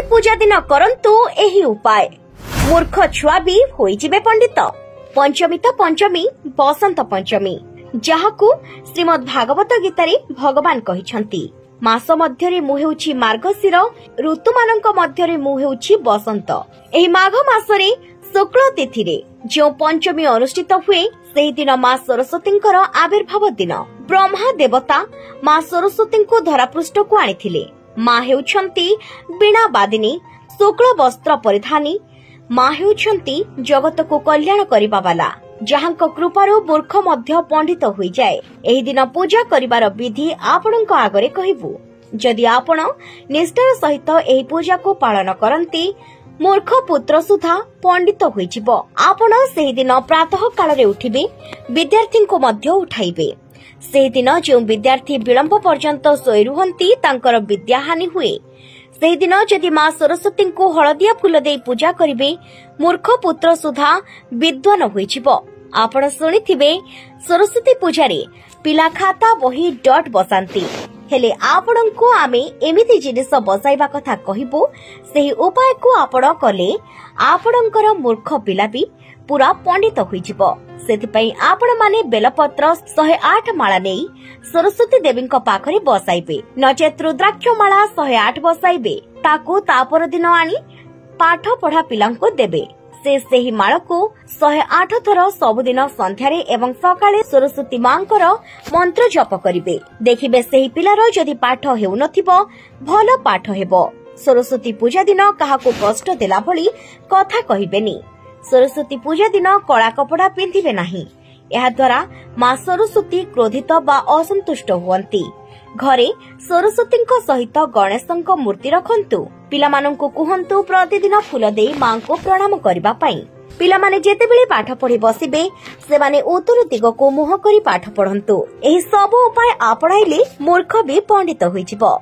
सरस्वती पूजा दिन करंतु एही उपाय मूर्ख छुआ भी होइजिबे पंडित। पंचमी तो पंचमी बसंत पंचमी जहाकू श्रीमद् भागवत गीतारे भगवान कहिसंती। मास मध्यरे मु हेउछि मार्गशीर ऋतु मानक मध्यरे मु हेउछि बसंत। एही माघ मासरे शुक्ल तिथि रे जो पंचमी अनुष्ठित हुए सेही दिन मां सरस्वतींकर आविर्भाव दिन। ब्रह्मा देवता मां सरस्वती को धरापृष्ठ को आनिथिले। मां हेउछंती बीणा बादिनी शुक्ल वस्त्र परिधानी। मां हेउछंती जगत को कल्याण करिबा वाला जहांक कृपारो मूर्ख मध्य पंडित होई जाए। एही दिन पूजा करिबार विधि आपणक आगरे कहिबु। जदि आपण निष्ठार सहित एही पूजा को पालन करंती मूर्ख पुत्र सुधा पंडित होइजिबो। आपण सेही दिन प्रातः काल रे उठिबे, विद्यार्थी को मध्य उठाइबे। सेही दिन जो विद्यार्थी विलंब पर्यंत सोई रुहंती तांकर विद्याहानि हुए। सेही दिन जदि मां सरस्वती को हलदिया फूल दे पूजा करिबे मूर्ख पुत्र सुधा विद्वान होइजिबो। आपण सुनिथिबे सरस्वती पूजा रे पिला खाता बही डट बसांती। हेले आपणको आमे एमिति जिनिस बसाइबा कथा कहिबो। सेही उपाय को आपण कले आपणकर मूर्ख पिला भी पूरा पंडित होइजिबो। सेथिपई आपण माने बेलपत्र 108 माला नेई सरस्वती देवींक पाखरे बसाइबे। नचेत रुद्राक्ष माला 108 बसाइबे। ताको तापर दिन आनी पाठ पढ़ा पिलांको देबे। से सेही माळ को 108 थर सबुदिन संध्यारे एवं सकाळे सरस्वती मांकर मंत्र जप करिवे। देखिबे सेही पिलार जदि पाठ हेउ नथिबो भलो पाठ हेबो। सरस्वती पूजा दिन काहाको कष्ट देला भली कथा कहिबेनी। सरस्वती पूजा दिन कला कपड़ा पिंधिबे नाही। एहा द्वारा मां सरस्वती क्रोधित बा असंतुष्ट हुअंती। घरे सरस्वतींको सहित गणेशंको मूर्ति रखंतु। पिलामानंको कुहंतु प्रतिदिन फूल देई मां को प्रणाम करिबा पई। पिलामाने जेतेबेले पाठ पढ़ी बसिबे सेमाने उत्तर दिगको मुह करी पाठ पढ़ंतु। एही सब उपाय आपणाइले मूर्ख भी पंडित होइजिबो।